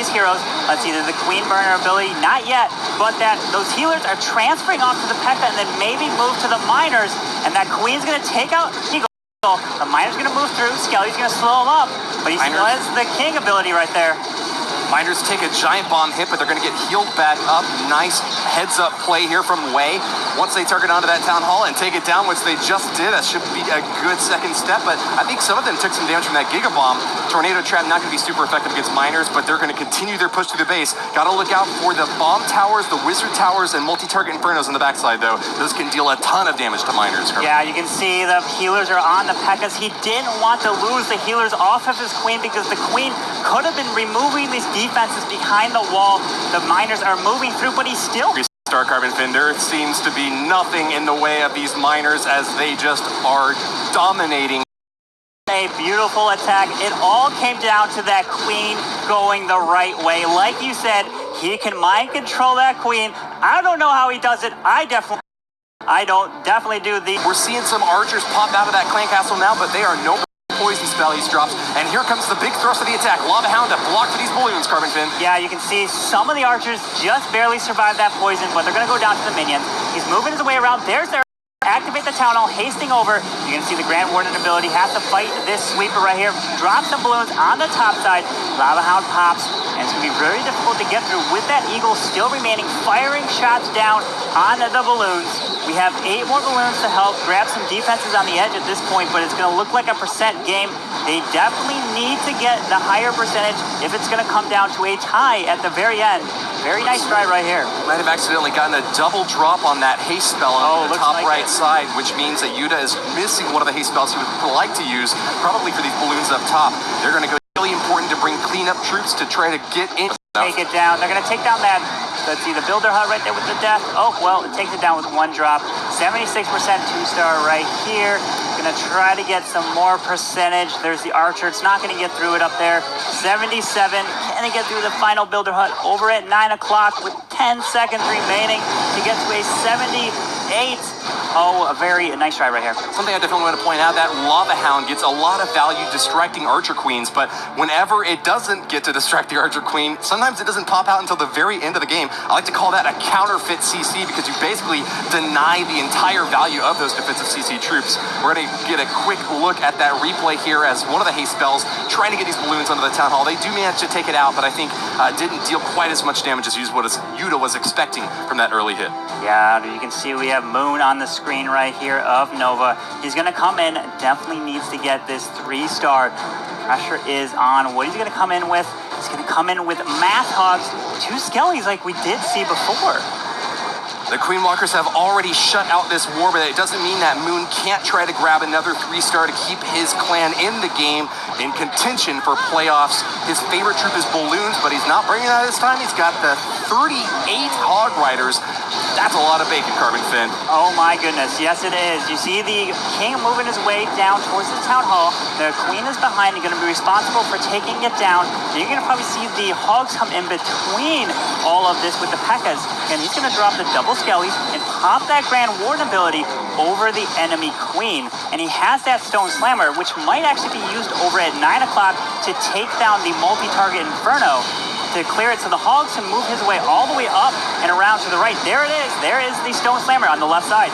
these heroes. Let's see, the queen burner ability, not yet, but those healers are transferring off to the P.E.K.K.A and then maybe move to the miners, and that queen's gonna take out Eagle. The miner's gonna move through, Skelly's gonna slow him up, but he still has the king ability right there. Miners take a giant bomb hit, but they're going to get healed back up. Nice heads-up play here from Wei. Once they target onto that Town Hall and take it down, which they just did, that should be a good second step. But I think some of them took some damage from that Giga Bomb. Tornado Trap not going to be super effective against Miners, but they're going to continue their push through the base. Got to look out for the Bomb Towers, the Wizard Towers, and multi-target Infernos on the backside, though. Those can deal a ton of damage to Miners. Yeah, you can see the healers are on the P.E.K.K.As. He didn't want to lose the healers off of his queen because the queen could have been removing these defenses behind the wall. The miners are moving through, but he's still... Star Carbon Fender seems to be nothing in the way of these miners as they just are dominating. A beautiful attack. It all came down to that queen going the right way. Like you said, he can mind control that queen. I don't know how he does it. I definitely do. We're seeing some archers pop out of that clan castle now, but they are no poison spell he drops, and here comes the big thrust of the attack. Lava Hound to block for these balloons, Carbon Fin. Yeah, you can see some of the archers just barely survived that poison, but they're going to go down to the minions. He's moving his way around. There's their activate the Town Hall, hasting over. You're going to see the Grand Warden ability. Has to fight this sweeper right here. Drop some balloons on the top side. Lava Hound pops, and it's going to be very difficult to get through with that Eagle still remaining, firing shots down on the balloons. We have 8 more balloons to help grab some defenses on the edge at this point, but it's going to look like a percent game. They definitely need to get the higher percentage if it's going to come down to a tie at the very end. Very nice try right here. Might have accidentally gotten a double drop on that haste spell on the top right side, which means that Yuta is missing one of the haste spells he would like to use, probably for these balloons up top. They're going to go really important to bring cleanup troops to try to get in. Take it down. They're going to take down that. Let's see, the Builder Hut right there with the death. Oh, well, it takes it down with 1 drop. 76% 2-star right here. Going to try to get some more percentage. There's the Archer. It's not going to get through it up there. 77. Can they get through the final Builder Hut over at 9 o'clock with 10 seconds remaining to get to a 78? Oh, a very nice try right here. Something I definitely want to point out, that Lava Hound gets a lot of value distracting Archer Queens, but whenever it doesn't get to distract the Archer Queen, sometimes it doesn't pop out until the very end of the game. I like to call that a counterfeit CC because you basically deny the entire value of those defensive CC troops. We're going to get a quick look at that replay here as one of the haste spells trying to get these balloons onto the Town Hall. They do manage to take it out, but I think didn't deal quite as much damage as Yuta was expecting from that early hit. Yeah, you can see we have Moon on the screen right here of Nova. He's going to come in, definitely needs to get this 3-star. Pressure is on. What is he going to come in with? He's going to come in with Math Hogs, 2 Skellies like we did see before. The Queen Walkers have already shut out this war, but it doesn't mean that Moon can't try to grab another 3-star to keep his clan in the game, in contention for playoffs. His favorite troop is Balloons, but he's not bringing that this time. He's got the 38 Hog Riders. That's a lot of bacon, Carbon Fin. Oh my goodness, yes it is. You see the king moving his way down towards the Town Hall. The queen is behind. He's going to be responsible for taking it down. And you're going to probably see the hogs come in between all of this with the P.E.K.K.As. And he's going to drop the double Skellies and pop that Grand Warden ability over the enemy queen. And he has that Stone Slammer, which might actually be used over at 9 o'clock to take down the multi-target Inferno, to clear it so the hogs can move his way all the way up and around to the right. There it is. There is the Stone Slammer on the left side.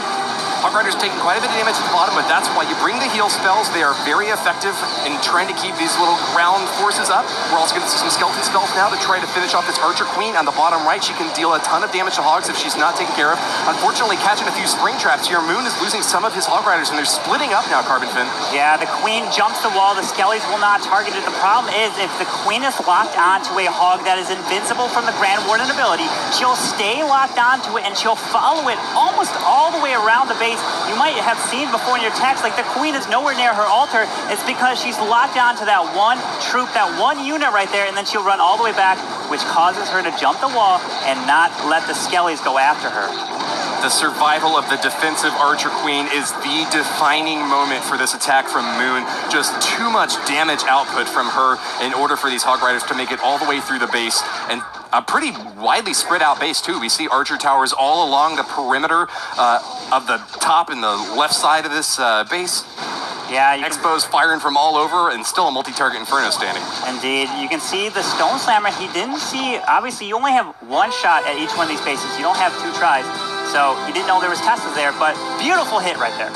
Hog Riders taking quite a bit of damage at the bottom, but that's why you bring the heal spells. They are very effective in trying to keep these little ground forces up. We're also going to see some skeleton spells now to try to finish off this Archer Queen on the bottom right. She can deal a ton of damage to hogs if she's not taken care of. Unfortunately, catching a few spring traps here. Moon is losing some of his Hog Riders, and they're splitting up now, Carbon Fin. Yeah, the Queen jumps the wall. The Skellies will not target it. The problem is if the Queen is locked onto a hog that is invincible from the Grand Warden ability, she'll stay locked onto it, and she'll follow it almost all the way around the base. You might have seen before in your text, like the Queen is nowhere near her altar. It's because she's locked onto that one troop, that one unit right there, and then she'll run all the way back, which causes her to jump the wall and not let the Skellies go after her. The survival of the defensive Archer Queen is the defining moment for this attack from Moon. Just too much damage output from her in order for these Hog Riders to make it all the way through the base. And a pretty widely spread out base too. We see Archer towers all along the perimeter of the top and the left side of this base. Yeah, you Expos firing from all over and still a multi-target Inferno standing. Indeed. You can see the Stone Slammer, he didn't see, obviously you only have one shot at each one of these bases. You don't have 2 tries. So he didn't know there was Teslas there, but beautiful hit right there.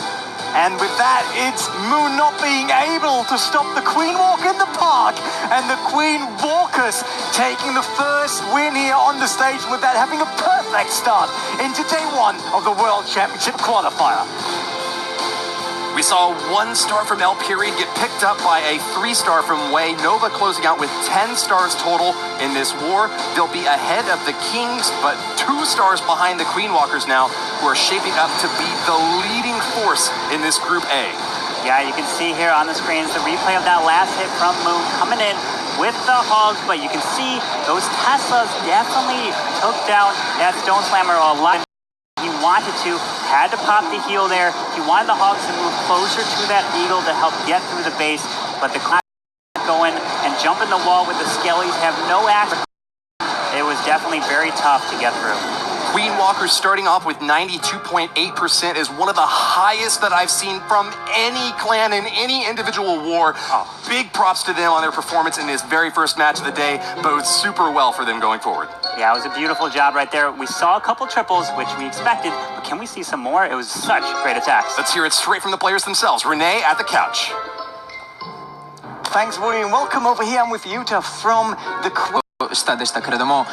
And with that, it's Moon not being able to stop the Queen Walk in the park. And the Queen Walkers taking the first win here on the stage, with that having a perfect start into day 1 of the World Championship qualifier. We saw 1 star from El Period get picked up by a 3-star from Wei. Nova closing out with 10 stars total in this war. They'll be ahead of the Kings, but 2 stars behind the Queen Walkers now, who are shaping up to be the leading force in this Group A. Yeah, you can see here on the screens the replay of that last hit from Moon coming in with the Hogs, but you can see those Teslas definitely took down that Stone Slammer a lot. He wanted to, had to pop the heel there. He wanted the Hogs to move closer to that Eagle to help get through the base, but the Clash going and jumping the wall with the Skellies have no action. It was definitely very tough to get through. Queen Walker starting off with 92.8% is one of the highest that I've seen from any clan in any individual war. Big props to them on their performance in this very first match of the day. Bodes super well for them going forward. Yeah, it was a beautiful job right there. We saw a couple triples, which we expected, but can we see some more? It was such great attacks. Let's hear it straight from the players themselves. Renee at the couch. Thanks, William. Welcome over here. I'm with Yuta from the Queen. 下でしたけれども、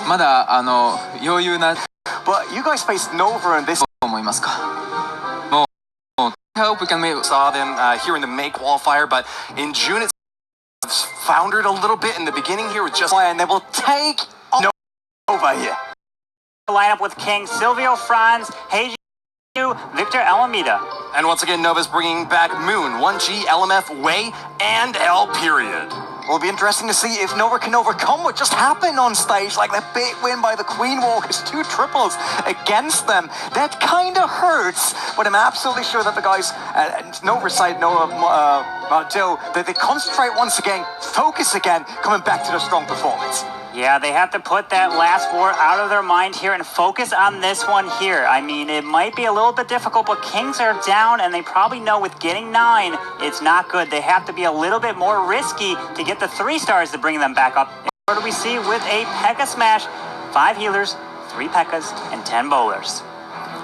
まだ余裕な But you guys faced Nova in this. 思いますか。もう hope we can make. Saw them here in the May qualifier, but in June it's foundered a little bit in the beginning here with just. And they will take Nova here. Lineup with King, Silvio Franz, Heiji, Victor Alameda. And once again, Nova's bringing back Moon, 1G, LMF, Wei, and L period. Will be interesting to see if Nova can overcome what just happened on stage, like that big win by the Queen Walkers, 2 triples against them. That kind of hurts, but I'm absolutely sure that the guys at Nova's side, Joe, that they concentrate once again, focus again, coming back to their strong performance. Yeah, they have to put that last war out of their mind here and focus on this one here. I mean, it might be a little bit difficult, but Kings are down, and they probably know with getting 9, it's not good. They have to be a little bit more risky to get the 3 stars to bring them back up. What do we see with a P.E.K.K.A smash? 5 healers, 3 P.E.K.K.As, and 10 bowlers.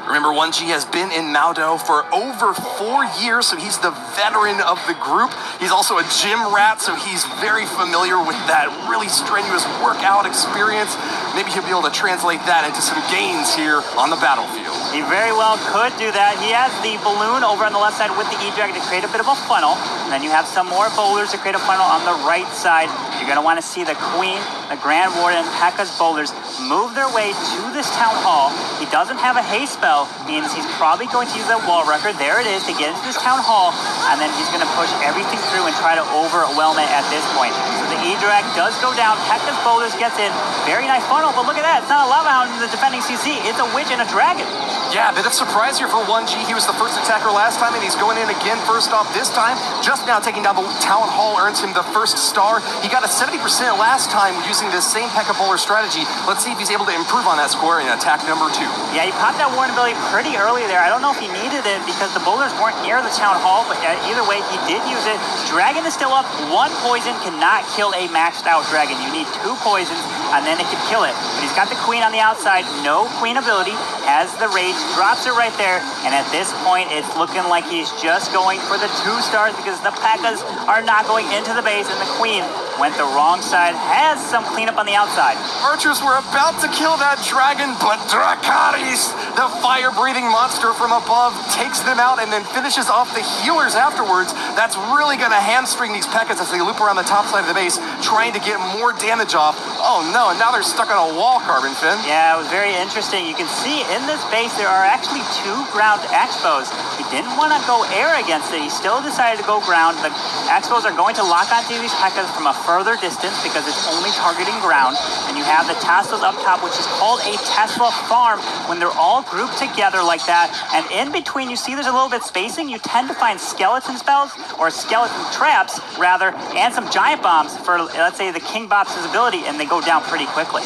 Remember, 1G has been in Maldo for over 4 years, so he's the veteran of the group. He's also a gym rat, so he's very familiar with that really strenuous workout experience. Maybe he'll be able to translate that into some gains here on the battlefield. He very well could do that. He has the balloon over on the left side with the E-Dragon to create a bit of a funnel. And then you have some more bowlers to create a funnel on the right side. You're going to want to see the Queen, the Grand Warden, and P.E.K.K.A's bowlers move their way to this Town Hall. He doesn't have a haste spell, means he's probably going to use that wall record. There it is to get into this Town Hall. And then he's going to push everything through and try to overwhelm it at this point. So the E-Drag does go down. P.E.K.K.A's bowlers gets in. Very nice funnel, but look at that. It's not a Lava Hound in the defending CC. It's a Witch and a Dragon. Yeah, a bit of surprise here for 1G. He was the first attacker last time, and he's going in again first off this time. Just now taking down the Town Hall earns him the first star. He got a 70% last time using this same P.E.K.K.A bowler strategy. Let's see if he's able to improve on that score in attack number 2. Yeah, he popped that Warden ability pretty early there. I don't know if he needed it because the bowlers weren't near the Town Hall, but either way, he did use it. Dragon is still up. 1 poison cannot kill a maxed out Dragon. You need 2 poisons, and then it can kill it. But he's got the Queen on the outside. No Queen ability. Has the Rage. Drops it right there. And at this point, it's looking like he's just going for the 2 stars because the P.E.K.K.As are not going into the base, and the Queen went the wrong side. Has some cleanup on the outside. Archers were about to kill that dragon, but Dracarys, the fire-breathing monster from above, takes them out and then finishes off the healers afterwards. That's really going to hamstring these P.E.K.K.As as they loop around the top side of the base, trying to get more damage off. Oh no, and now they're stuck on a wall, Carbon Fin. Yeah, it was very interesting. You can see in this base there are actually 2 ground Expos. He didn't want to go air against it. He still decided to go ground. The Expos are going to lock onto these P.E.K.K.As from a further distance because it's only targeting ground. And you have the Teslas up top, which is called a Tesla farm when they're all grouped together like that. And in between, you see there's a little bit spacing. You tend to find skeleton spells, or skeleton traps, rather, and some giant bombs for, let's say, the King Bop's ability, and they go down pretty quickly.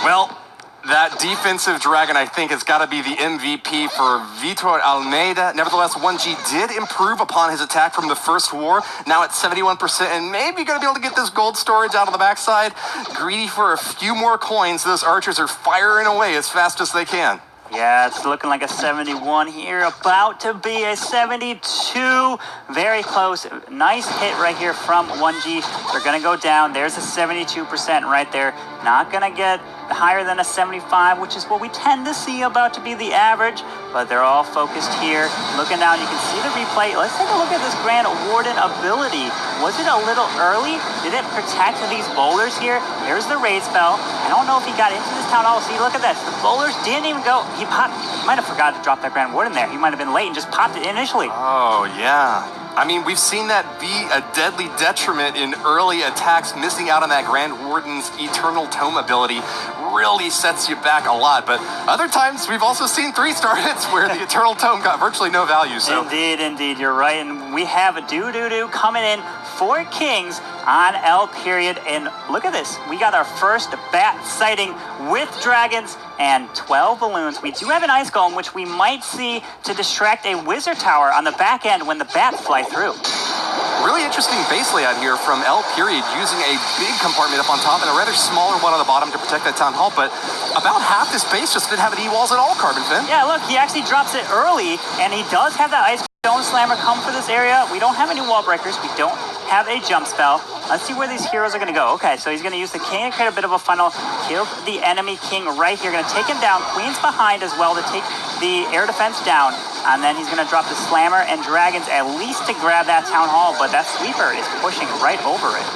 Well, That defensive dragon, I think, has got to be the MVP for Vitor Almeida. Nevertheless, 1G did improve upon his attack from the first war. Now at 71%, and maybe going to be able to get this gold storage out on the backside. Greedy for a few more coins. Those archers are firing away as fast as they can. Yeah, it's looking like a 71 here, about to be a 72. Very close. Nice hit right here from 1G. They're going to go down. There's a 72% right there. Not going to get higher than a 75, which is what we tend to see about to be the average, but they're all focused here. Looking down, you can see the replay. Let's take a look at this Grand Warden ability. Was it a little early? Did it protect these bowlers here? There's the raid spell. I don't know if he got into this town hall. See, look at this. The bowlers didn't even go. He might have forgot to drop that Grand Warden there. He might have been late and just popped it initially. Oh, yeah. I mean, we've seen that be a deadly detriment in early attacks. Missing out on that Grand Warden's Eternal Tome ability really sets you back a lot. But other times, we've also seen 3-star hits where the Eternal Tome got virtually no value. So Indeed, you're right. And we have a doo-doo-doo coming in for Kings on L period. And look at this. We got our first bat sighting with dragons and 12 balloons. We do have an ice golem, which we might see to distract a wizard tower on the back end when the bats fly through. Really interesting base layout here from L period, using a big compartment up on top and a rather smaller one on the bottom to protect that town hall. But about half this base just didn't have any walls at all, Carbon Fin. Yeah, look, he actually drops it early, and he does have that ice stone slammer come for this area. We don't have any wall breakers. We don't have a jump spell. Let's see where these heroes are going to go. Okay, so he's going to use the king to create a bit of a funnel, kill the enemy king right here. Going to take him down. Queen's behind as well to take the air defense down. And then he's going to drop the slammer and dragons at least to grab that town hall. But that sweeper is pushing right over it.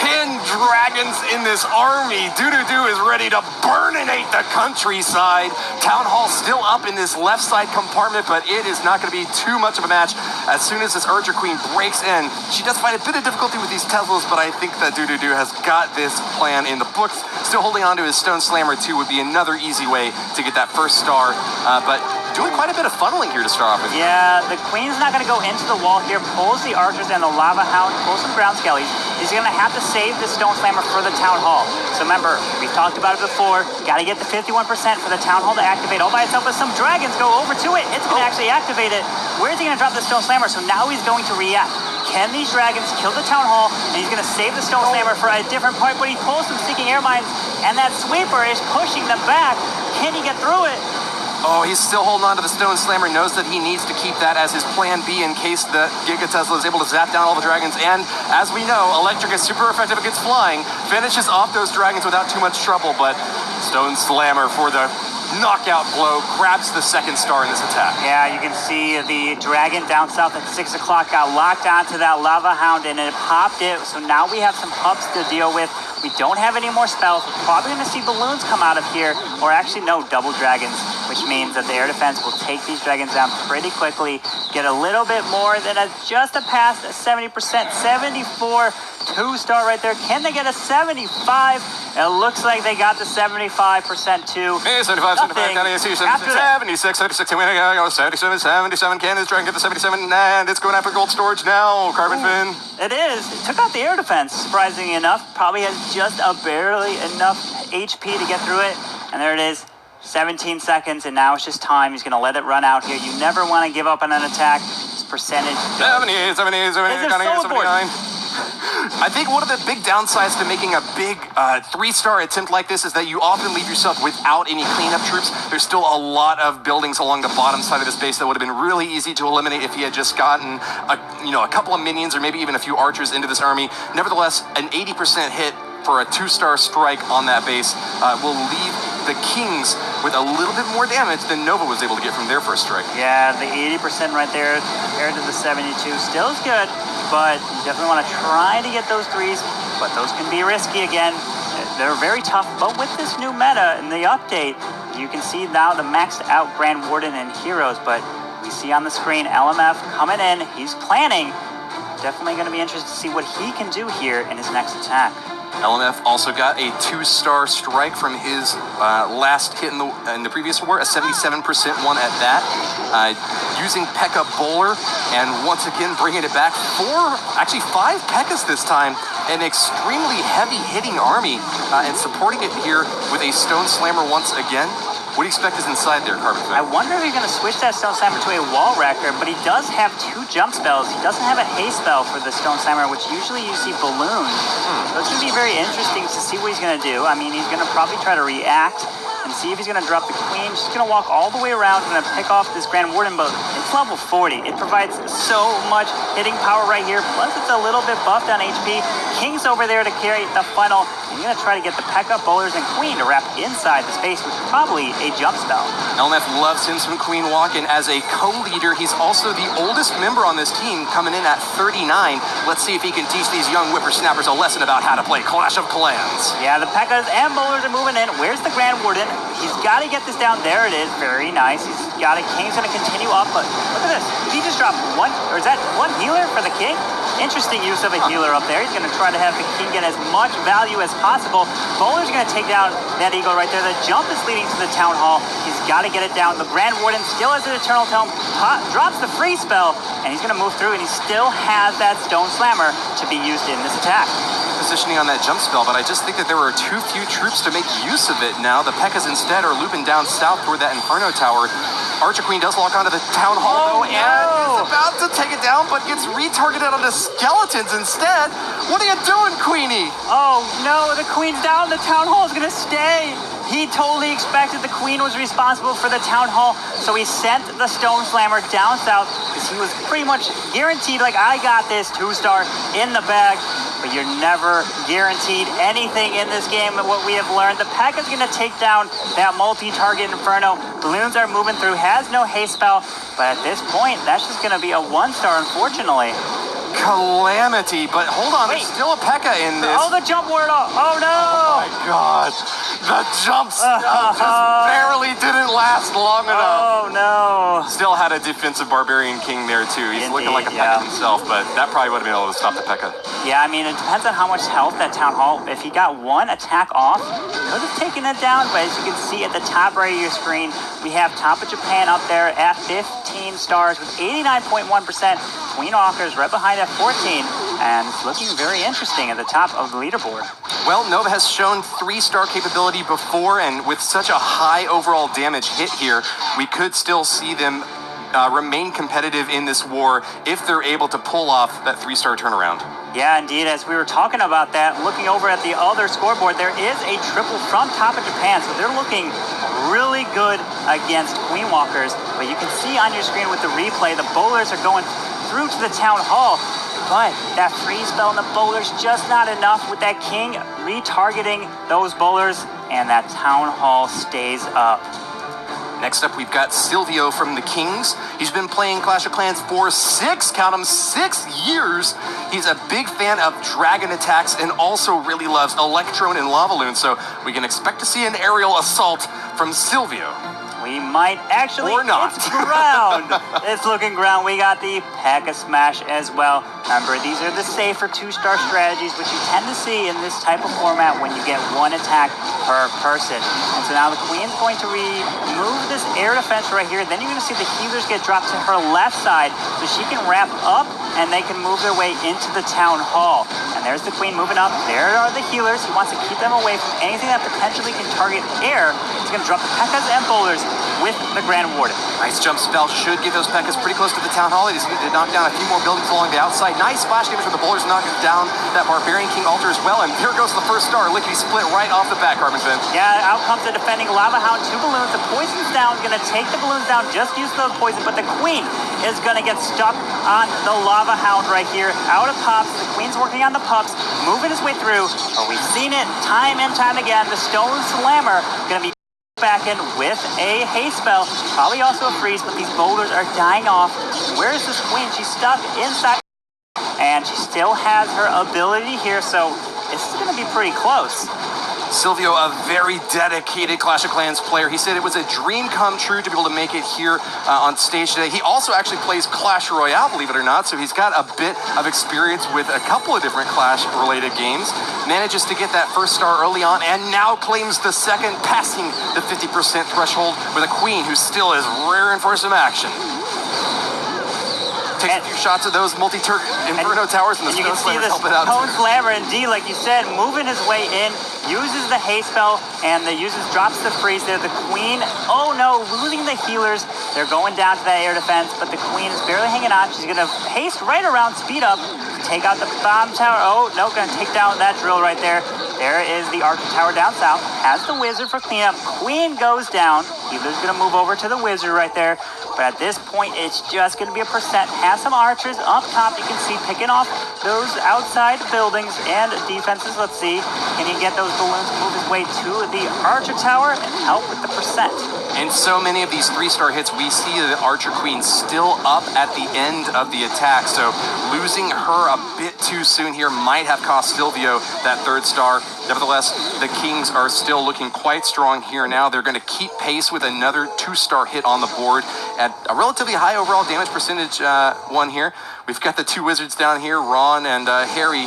10 dragons in this army. Doo-doo-doo is ready to burninate the countryside. Town hall still up in this left side compartment, but it is not going to be too much of a match. As soon as this Archer Queen breaks in, she does find a bit of difficulty with these Teslas, but I think that Doo-doo-doo has got this plan in the books. Still holding on to his Stone Slammer too would be another easy way to get that first star, but doing quite a bit of funneling here to start off with. Yeah, the Queen's not going to go into the wall here, pulls the Archers and the Lava Hound, pulls some Ground Skellies. He's going to have to save the Stone Slammer for the Town Hall. So remember, we've talked about it before, got to get the 51% for the Town Hall to activate all by itself, but some dragons go over to it. It's going to actually activate it. Where is he going to drop the Stone Slammer? So now he's going to react. Can these dragons kill the Town Hall? And he's going to save the Stone Slammer for a different point, but he pulls some Seeking Air Mines, and that Sweeper is pushing them back. Can he get through it? Oh, he's still holding on to the Stone Slammer, knows that he needs to keep that as his plan B in case the Giga Tesla is able to zap down all the dragons. And as we know, Electric is super effective against flying, finishes off those dragons without too much trouble, but Stone Slammer for the knockout blow grabs the second star in this attack. Yeah, you can see the dragon down south at 6 o'clock got locked onto that Lava Hound and it popped it. So now we have some hubs to deal with. We don't have any more spells. We're probably going to see balloons come out of here, or actually no, double dragons, which means that the air defense will take these dragons down pretty quickly, get a little bit more than just a pass, 70%, 74, 2-star right there. Can they get a 75? It looks like they got the 75% too. 75, 75, 76, 76, 77, 77, can this dragon get the 77? And it's going after gold storage now, Carbon Fin. It is. It took out the air defense, surprisingly enough. Probably has just barely enough HP to get through it. And there it is. 17 seconds, and now it's just time. He's going to let it run out here. You never want to give up on an attack. This percentage. 78, 78, 78, 79. I think one of the big downsides to making a big 3-star attempt like this is that you often leave yourself without any cleanup troops. There's still a lot of buildings along the bottom side of this base that would have been really easy to eliminate if he had just gotten a couple of minions or maybe even a few archers into this army. Nevertheless, an 80% hit for a 2-star strike on that base will leave the Kings with a little bit more damage than Nova was able to get from their first strike. Yeah, the 80% right there compared to the 72 still is good, but you definitely want to try to get those 3s, but those can be risky again. They're very tough, but with this new meta and the update, you can see now the maxed out Grand Warden and heroes, but we see on the screen LMF coming in, he's planning. Definitely going to be interested to see what he can do here in his next attack. LMF also got a 2-star strike from his last hit in the previous war, a 77% one at that. Using P.E.K.K.A. Bowler, and once again bringing it back. 5 P.E.K.K.A.s this time. An extremely heavy-hitting army, and supporting it here with a Stone Slammer once again. What do you expect is inside there, Carbon? I wonder if he's going to switch that Stone Slammer to a wall wrecker, but he does have 2 jump spells. He doesn't have a haste spell for the Stone Slammer, which usually you see balloons. So it's going to be very interesting to see what he's going to do. I mean, he's going to probably try to react and see if he's going to drop the Queen. She's going to walk all the way around and pick off this Grand Warden, but it's level 40. It provides so much hitting power right here, plus it's a little bit buffed on HP. King's over there to carry the funnel. And you're going to try to get the P.E.K.K.A. Bowlers and Queen to wrap inside the space, which is probably a jump spell. LMF loves him some Queen Walk, and as a co-leader, he's also the oldest member on this team, coming in at 39. Let's see if he can teach these young whippersnappers a lesson about how to play Clash of Clans. Yeah, the P.E.K.K.A.s and Bowlers are moving in. Where's the Grand Warden? He's got to get this down. There it is. Very nice. He's got it. King's going to continue up, but look at this. Did he just drop one, or is that one healer for the King? Interesting use of a healer up there. He's going to try to have the King get as much value as possible. Bowler's going to take down that Eagle right there. The jump is leading to the Town Hall. He's got to get it down. The Grand Warden still has an Eternal Tome, drops the free spell, and he's going to move through, and he still has that Stone Slammer to be used in this attack. Positioning on that jump spell, but I just think that there were too few troops to make use of it now. The P.E.K.K.A.s instead are looping down south toward that Inferno Tower. Archer Queen does lock onto the Town Hall, though, and is about to take it down, but gets retargeted onto skeletons instead. What are you doing, Queenie? Oh, no, the Queen's down. The Town Hall is going to stay. He totally expected the Queen was responsible for the Town Hall, so he sent the Stone Slammer down south because he was pretty much guaranteed, like, I got this 2-star in the bag. But you're never guaranteed anything in this game. What we have learned, the P.E.K.K.A. is going to take down that multi-target Inferno. Balloons are moving through, has no haste spell, but at this point, that's just going to be a 1-star, unfortunately. Calamity, but hold on, Wait. there's still a P.E.K.K.A. in this. Oh, the jump ward off. Oh, no. Oh my God. The jump spell just barely didn't last long enough. Oh, no. Still had a defensive Barbarian King there, too. He's looking like a P.E.K.K.A. himself, but that probably would have been able to stop the P.E.K.K.A. Yeah, I mean, it depends on how much health that Town Hall. If he got one attack off, he could have taken it down, but as you can see at the top right of your screen, we have Top of Japan up there at 15 stars with 89.1%. Queen Walker's right behind at 14, and it's looking very interesting at the top of the leaderboard. Well, Nova has shown 3-star capability before, and with such a high overall damage hit here, we could still see them remain competitive in this war if they're able to pull off that 3-star turnaround. Yeah, indeed. As we were talking about that, looking over at the other scoreboard, there is a triple from Top of Japan, so they're looking really good against Queen Walkers. But you can see on your screen with the replay, the Bowlers are going through to the Town Hall, but that free spell in the Bowlers just not enough with that King retargeting those Bowlers, and that Town Hall stays up. Next up, we've got Silvio from the Kings. He's been playing Clash of Clans for 6 years. He's a big fan of dragon attacks and also really loves Electrone and Lava Loon, so we can expect to see an aerial assault from Silvio. We might actually, or not. It's ground. It's looking ground. We got the P.E.K.K.A. Smash as well. Remember, these are the safer 2-star strategies, which you tend to see in this type of format when you get one attack per person. And so now the Queen's going to remove this air defense right here. Then you're going to see the healers get dropped to her left side so she can wrap up and they can move their way into the Town Hall. And there's the Queen moving up. There are the healers. He wants to keep them away from anything that potentially can target air. He's going to drop the P.E.K.K.A.s and Bowlers with the Grand Warden. Nice jump spell should get those P.E.K.K.A.s pretty close to the Town Hall. He just needed to knock down a few more buildings along the outside. Nice splash damage with the Bowlers knocking down that Barbarian King altar as well. And here goes the 1st star. Lickety split right off the bat, Carbonfin. Yeah, out comes the defending Lava Hound. 2 balloons. The poison's down. Going to take the balloons down. Just use the poison. But the Queen is going to get stuck on the Lava Hound right here. Out of pops. The Queen's working on the pups. Moving his way through. But we've seen it time and time again. The Stone Slammer going to be back in with a haste spell. Probably also a freeze, but these Bowlers are dying off. Where is this Queen? She's stuck inside. And she still has her ability here, so this is going to be pretty close. Silvio, a very dedicated Clash of Clans player. He said it was a dream come true to be able to make it here on stage today. He also actually plays Clash Royale, believe it or not, so he's got a bit of experience with a couple of different Clash-related games. Manages to get that first star early on, and now claims the second, passing the 50% threshold with a Queen who still is raring for some action. Takes a few shots of those Inferno towers, and the you can Stone see Slammer the helping out. Stone Slammer, indeed, like you said, moving his way in, uses the haste spell, and drops the freeze there. The Queen, oh no, losing the healers. They're going down to that air defense, but the Queen is barely hanging on. She's gonna haste right around, speed up, take out the bomb tower. Oh no, gonna take down that drill right there. There is the Archer Tower down south. Has the Wizard for cleanup. Queen goes down. Healer's gonna move over to the Wizard right there. But at this point, it's just going to be a percent. Has some archers up top. You can see picking off those outside buildings and defenses. Let's see. Can he get those balloons to move his way to the Archer Tower and help with the percent? In so many of these 3-star hits, we see the Archer Queen still up at the end of the attack. So losing her a bit too soon here might have cost Silvio that 3rd star. Nevertheless, the Kings are still looking quite strong here now. They're going to keep pace with another 2-star hit on the board at a relatively high overall damage percentage one here. We've got the 2 Wizards down here, Ron and Harry,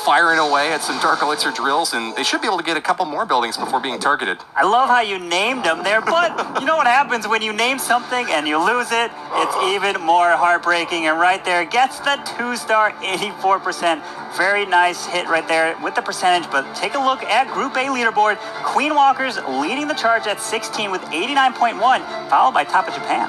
firing away at some Dark Elixir drills, and they should be able to get a couple more buildings before being targeted. I love how you named them there, but you know what happens when you name something and you lose it? It's even more heartbreaking, and right there gets the 2-star, 84%. Very nice hit right there with the percentage, but take a look at Group A leaderboard. Queen Walkers leading the charge at 16 with 89.1, followed by Top of Japan.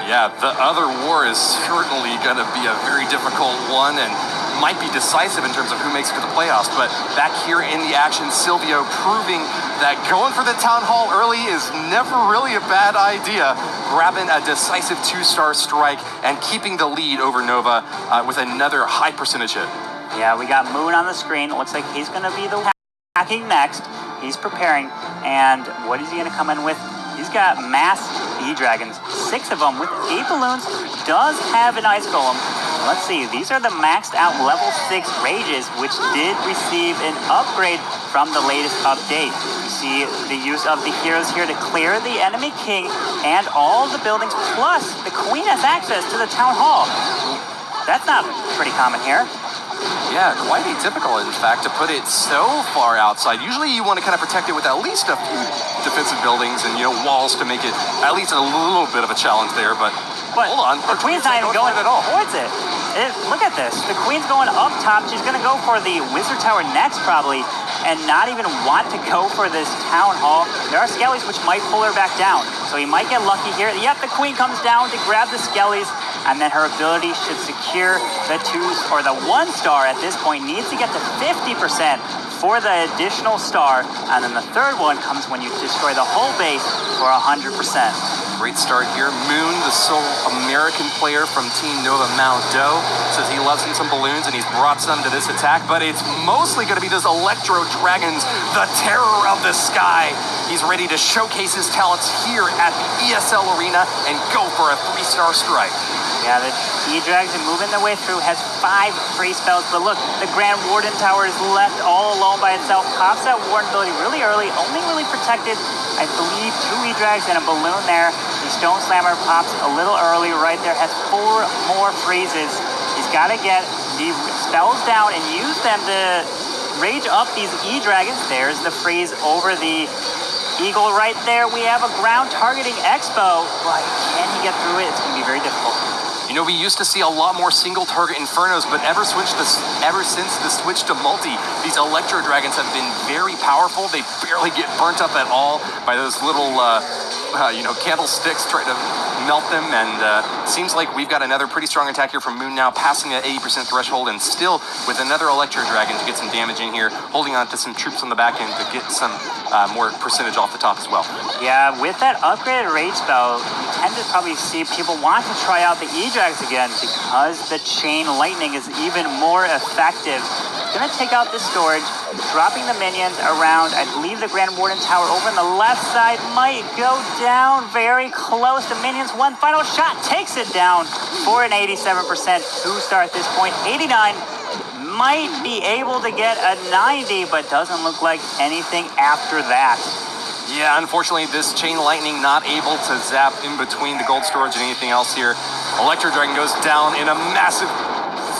Yeah, the other war is certainly going to be a very difficult one and might be decisive in terms of who makes it to the playoffs. But back here in the action, Silvio proving that going for the Town Hall early is never really a bad idea. Grabbing a decisive 2-star strike and keeping the lead over Nova with another high percentage hit. Yeah, we got Moon on the screen. It looks like he's going to be the hacking next. He's preparing. And what is he going to come in with? He's got masked E-Dragons, 6 of them with 8 balloons. Does have an Ice Golem. Let's see, these are the maxed out level 6 Rages, which did receive an upgrade from the latest update. You see the use of the heroes here to clear the enemy king and all the buildings, plus the Queen has access to the Town Hall. That's not pretty common here. Yeah, quite atypical, in fact, to put it so far outside. Usually you want to kind of protect it with at least a few defensive buildings and, walls to make it at least a little bit of a challenge there, but hold on. The Queen's not even going at all towards it. Look at this. The Queen's going up top. She's going to go for the Wizard Tower next, probably, and not even want to go for this Town Hall. There are Skellies which might pull her back down, so he might get lucky here. Yep, the Queen comes down to grab the Skellies, and then her ability should secure the 2 or the 1-star at this point. Needs to get to 50% for the additional star, and then the 3rd one comes when you destroy the whole base for 100%. Great start here. Moon, the sole American player from Team Nova Maldo, says he loves him some balloons and he's brought some to this attack, but it's mostly going to be those Electro Dragons, the terror of the sky. He's ready to showcase his talents here at the ESL Arena and go for a 3-star strike. Yeah, the E-Drags are moving their way through, has 5 free spells, but look, the Grand Warden Tower is left all alone by itself. Pops that Warden ability really early, only really protected, I believe, 2 E-Drags and a balloon there. The Stone Slammer pops a little early right there, has 4 more freezes. He's got to get the spells down and use them to rage up these E-Dragons. There's the freeze over the Eagle right there. We have a ground targeting Expo, but can he get through it? It's going to be very difficult. We used to see a lot more single target Infernos, but ever since the switch to multi, these Electro Dragons have been very powerful. They barely get burnt up at all by those little, candlesticks trying to melt them, and seems like we've got another pretty strong attack here from Moon now, passing that 80% threshold, and still with another Electro Dragon to get some damage in here, holding on to some troops on the back end to get some more percentage off the top as well. Yeah, with that upgraded rage spell, you tend to probably see people want to try out the E-Drags again because the Chain Lightning is even more effective. Gonna take out the storage, dropping the minions around. I believe the Grand Warden Tower over on the left side might go down very close. The minions, one final shot takes it down for an 87% 2-star at this point. 89 might be able to get a 90, but doesn't look like anything after that. Yeah, unfortunately, this Chain Lightning not able to zap in between the gold storage and anything else here. Electro Dragon goes down in a massive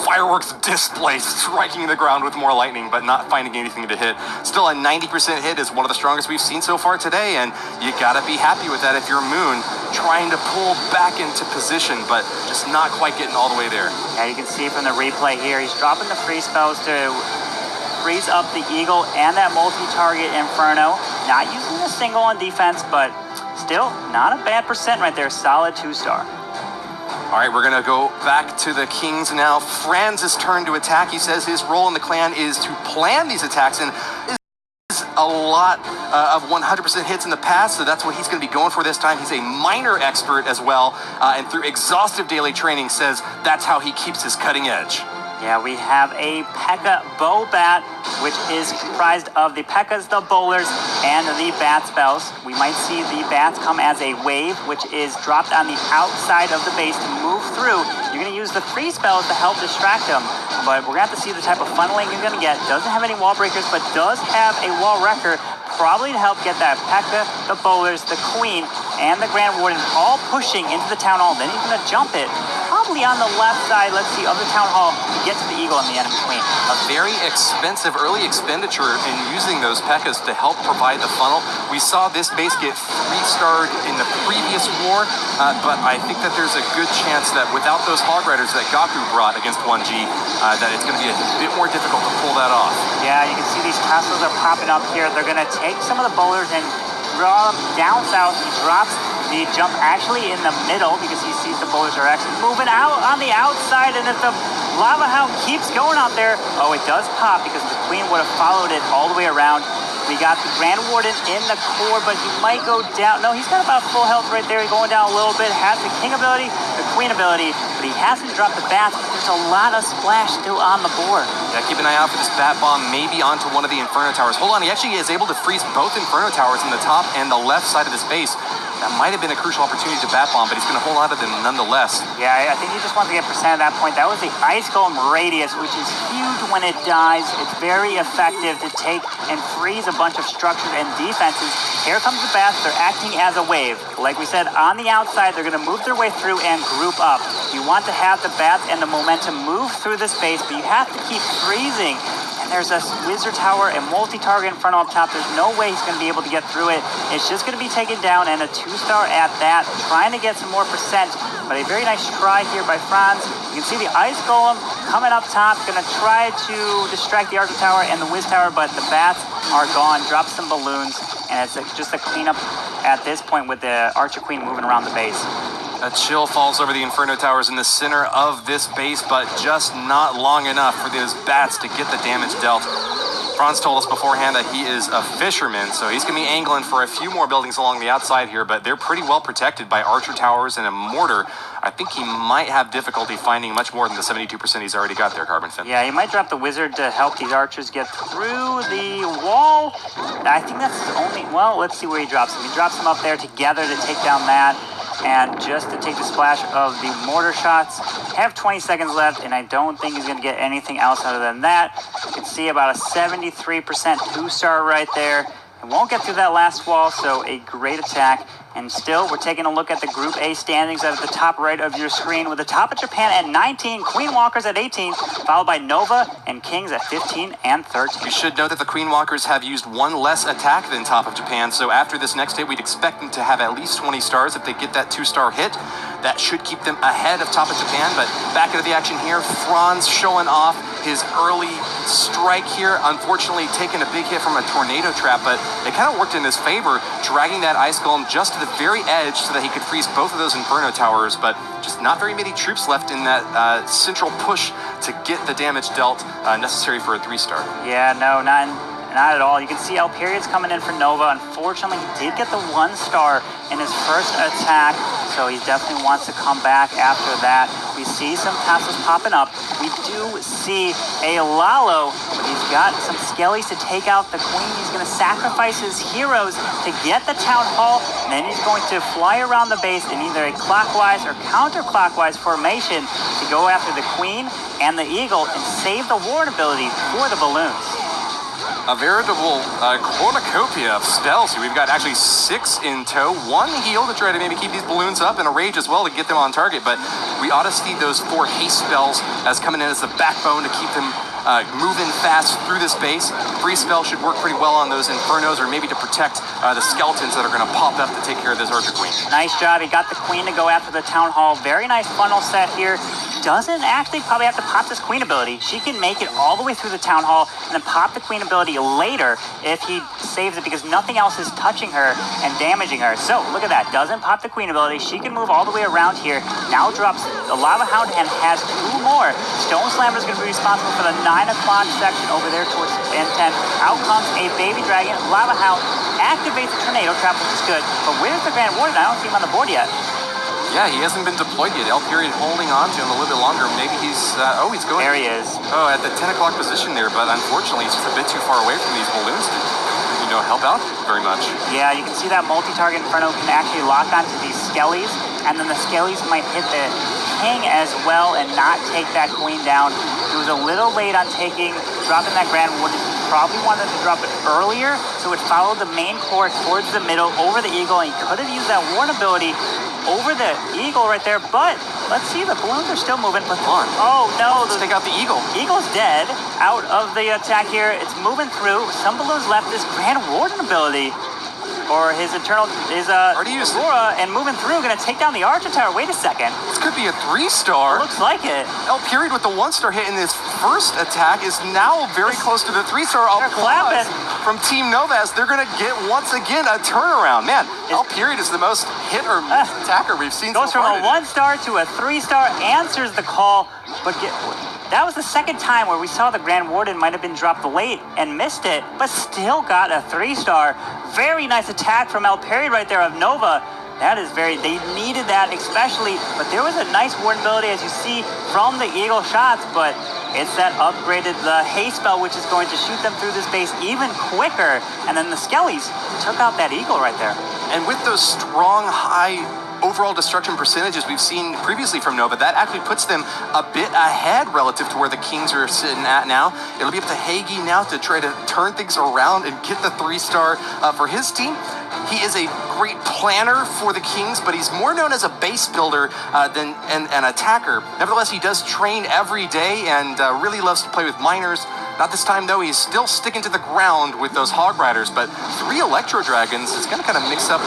fireworks display, striking the ground with more lightning, but not finding anything to hit. Still, a 90% hit is one of the strongest we've seen so far today, and you gotta be happy with that if you're Moon, trying to pull back into position, but just not quite getting all the way there. Yeah, you can see from the replay here, he's dropping the free spells to freeze up the Eagle and that multi-target Inferno. Not using a single on defense, but still not a bad percent right there. Solid 2-star. All right, we're gonna go back to the Kings now. Franz's turn to attack. He says his role in the clan is to plan these attacks, and is a lot of 100% hits in the past, so that's what he's gonna be going for this time. He's a minor expert as well, and through exhaustive daily training says that's how he keeps his cutting edge. Yeah, we have a P.E.K.K.A. Bow Bat, which is comprised of the P.E.K.K.A.s, the bowlers, and the bat spells. We might see the bats come as a wave, which is dropped on the outside of the base to move through. You're going to use the free spells to help distract them, but we're going to have to see the type of funneling you're going to get. Doesn't have any wall breakers, but does have a wall wrecker, probably to help get that P.E.K.K.A., the bowlers, the queen, and the Grand Warden all pushing into the Town Hall. Then he's going to jump it, probably on the left side, let's see, of the Town Hall to get to the Eagle and the enemy queen. A very expensive early expenditure in using those P.E.K.K.A.s to help provide the funnel. We saw this base get 3-starred in the previous war, but I think that there's a good chance that without those Hog Riders that Gaku brought against 1G, that it's going to be a bit more difficult to pull that off. Yeah, you can see these castles are popping up here. They're going to take some of the bowlers and draw them down south. He drops the jump actually in the middle because he sees the bowlers are actually moving out on the outside, and if the Lava Hound keeps going out there, oh, it does pop because the queen would have followed it all the way around. We got the Grand Warden in the core, but he might go down. No, he's got about full health right there. He's going down a little bit. Has the King ability, the Queen ability, but he hasn't dropped the bats. There's a lot of splash still on the board. Yeah, keep an eye out for this Bat Bomb, maybe onto one of the Inferno Towers. Hold on, he actually is able to freeze both Inferno Towers in the top and the left side of this base. That might have been a crucial opportunity to Bat Bomb, but he's going to hold on to them nonetheless. Yeah, I think he just wants to get percent at that point. That was the Ice Golem Radius, which is huge when it dies. It's very effective to take and freeze a bunch of structures and defenses. Here comes the bats. They're acting as a wave. Like we said, on the outside, they're going to move their way through and group up. You want to have the bats and the momentum move through this base, but you have to keep freezing. There's a Wizard Tower and multi-target Inferno up top. There's no way he's going to be able to get through it. It's just going to be taken down, and a 2-star at that, trying to get some more percent. But a very nice try here by Franz. You can see the Ice Golem coming up top, going to try to distract the Archer Tower and the Wiz Tower, but the bats are gone. Drop some balloons, and it's just a cleanup at this point with the Archer Queen moving around the base. A chill falls over the Inferno Towers in the center of this base, but just not long enough for those bats to get the damage dealt. Franz told us beforehand that he is a fisherman, so he's going to be angling for a few more buildings along the outside here, but they're pretty well protected by Archer Towers and a mortar. I think he might have difficulty finding much more than the 72% he's already got there, Carbonfin. Yeah, he might drop the Wizard to help these archers get through the wall. I think that's the only... Well, let's see where he drops them. He drops them up there together to take down that. And just to take the splash of the mortar shots. Have 20 seconds left, and I don't think he's going to get anything else other than that. You can see about a 73% 2-star right there. It won't get through that last wall, so a great attack. And still, we're taking a look at the Group A standings at the top right of your screen, with the top of Japan at 19, Queen Walkers at 18, followed by Nova and Kings at 15 and 13. You should know that the Queen Walkers have used one less attack than top of Japan, so after this next hit, we'd expect them to have at least 20 stars if they get that 2-star hit. That should keep them ahead of top of Japan, but back into the action here, Franz showing off his early strike here. Unfortunately, taking a big hit from a tornado trap, but it kind of worked in his favor, dragging that Ice Golem just to the very edge so that he could freeze both of those Inferno Towers, but just not very many troops left in that central push to get the damage dealt necessary for a 3-star. Yeah, no, not Not at all. You can see Alperiod's coming in for Nova. Unfortunately, he did get the 1 star in his first attack, so he definitely wants to come back after that. We see some castles popping up. We do see a Lalo, but he's got some skellies to take out the queen. He's going to sacrifice his heroes to get the town hall, and then he's going to fly around the base in either a clockwise or counterclockwise formation to go after the queen and the eagle and save the ward ability for the balloons. A veritable cornucopia of spells here. We've got actually 6 in tow, 1 heal to try to maybe keep these balloons up, and a rage as well to get them on target, but we ought to see those 4 haste spells as coming in as the backbone to keep them moving fast through this base. Free spell should work pretty well on those infernos, or maybe to protect the skeletons that are going to pop up to take care of this archer queen. Nice job. He got the queen to go after the town hall. Very nice funnel set here. Doesn't actually probably have to pop this queen ability. She can make it all the way through the town hall and then pop the queen ability later if he saves it, because nothing else is touching her and damaging her. So look at that. Doesn't pop the queen ability. She can move all the way around here. Now drops the lava hound and has 2 more. Stone Slammer is going to be responsible for the 9 o'clock section over there towards N10. Out comes a baby dragon. Lava hound activates the tornado trap, which is good. But where's the Grand Warden? I don't see him on the board yet. Yeah, he hasn't been deployed yet. Alperiod holding on to him a little bit longer. Maybe he's, he's going. There he is. Oh, at the 10 o'clock position there, but unfortunately he's just a bit too far away from these balloons to, help out very much. Yeah, you can see that multi-target Inferno can actually lock onto these skellies, and then the skellies might hit the king as well and not take that queen down. He was a little late on dropping that Grand Warden. Probably wanted to drop it earlier, so it followed the main core towards the middle over the eagle, and he could have used that Warden ability over the eagle right there, but let's see, the balloons are still moving. But oh no, let's take out the eagle. Eagle's dead out of the attack here. It's moving through. Some balloons left this Grand Warden ability, or his Aurora, and moving through, gonna take down the Archer Tower. Wait a second. This could be a 3-star. Looks like it. Alperiod with the 1-star hit in his first attack is now very close to the 3-star. They're clapping. From Team Novas, they're gonna get once again a turnaround. Man, Alperiod is the most hit or miss attacker we've seen so far. Goes from a 1-star to a 3-star, answers the call, but that was the second time where we saw the Grand Warden might have been dropped late and missed it, but still got a 3-star. Very nice attack from Alperiod right there of Nova. That is they needed that especially, but there was a nice Warden ability as you see from the Eagle shots, but it's that upgraded, the haste spell, which is going to shoot them through this base even quicker, and then the Skellies took out that Eagle right there. And with those strong, high overall destruction percentages we've seen previously from Nova, that actually puts them a bit ahead relative to where the Kings are sitting at now. It'll be up to Hagi now to try to turn things around and get the 3-star for his team. He is a great planner for the Kings, but he's more known as a base builder than an attacker. Nevertheless, he does train every day and really loves to play with miners. Not this time, though. He's still sticking to the ground with those Hog Riders, but 3 Electro Dragons is going to kind of mix up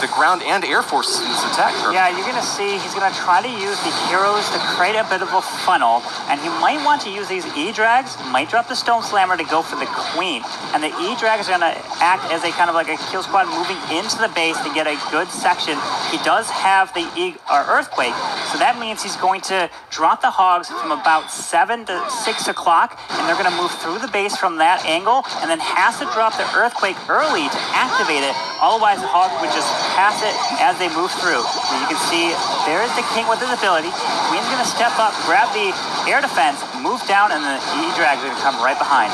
the ground and air forces in this attack. Yeah, you're going to see he's going to try to use the heroes to create a bit of a funnel, and he might want to use these E-Drags, might drop the Stone Slammer to go for the Queen, and the E-Drags are going to act as a kind of like a kill squad moving into the base to get a good section. He does have the Earthquake, so that means he's going to drop the Hogs from about 7 to 6 o'clock, and they're going to move through the base from that angle, and then has to drop the Earthquake early to activate it. Otherwise, the Hog would just pass it as they move through. So you can see there's the King with his ability. Queen's going to step up, grab the air defense, move down, and the E-Drag's going to come right behind.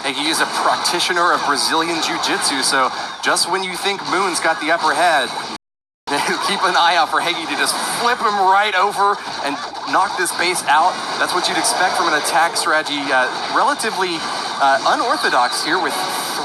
He is a practitioner of Brazilian Jiu-Jitsu, so just when you think Moon's got the upper head, keep an eye out for Hagi to just flip him right over and knock this base out. That's what you'd expect from an attack strategy. Relatively unorthodox here with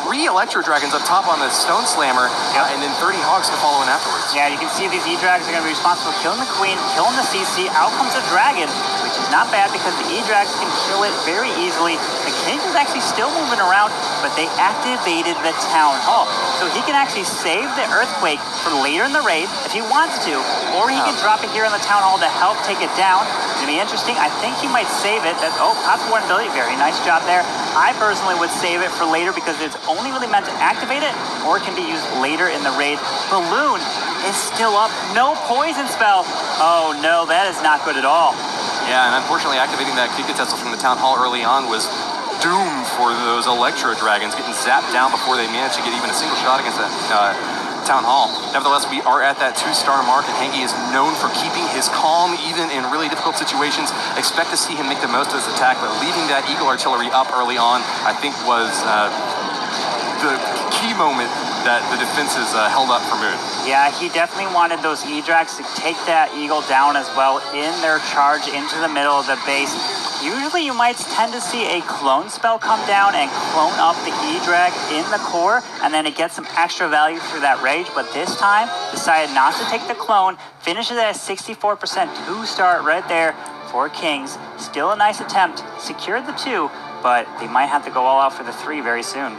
3 Electro Dragons up top on the Stone Slammer, and then 30 Hogs to follow in afterwards. Yeah, you can see these E-Drags are going to be responsible for killing the Queen, killing the CC. Out comes the Dragon, which is not bad because the E-Drags can kill it very easily. The King is actually still moving around, but they activated the Town Hall. So he can actually save the Earthquake for later in the raid if he wants to, or he can drop it here in the Town Hall to help take it down. It's going to be interesting. I think he might save it. Pops one ability. Very nice job there. I personally would save it for later because it's only really meant to activate it, or it can be used later in the raid. Balloon is still up. No poison spell. Oh no, that is not good at all. Yeah, and unfortunately activating that Kikatessel from the Town Hall early on was doom for those Electro Dragons, getting zapped down before they manage to get even a single shot against that Town Hall. Nevertheless, we are at that 2-star mark, and Hanky is known for keeping his calm even in really difficult situations. Expect to see him make the most of this attack, but leaving that Eagle Artillery up early on, I think was the key moment that the defenses held up for Moon. Yeah, he definitely wanted those E-Drags to take that Eagle down as well in their charge into the middle of the base. Usually you might tend to see a clone spell come down and clone up the E-Drag in the core, and then it gets some extra value through that rage, but this time decided not to take the clone, finishes at a 64% 2-star right there for Kings. Still a nice attempt, secured the 2, but they might have to go all out for the 3 very soon.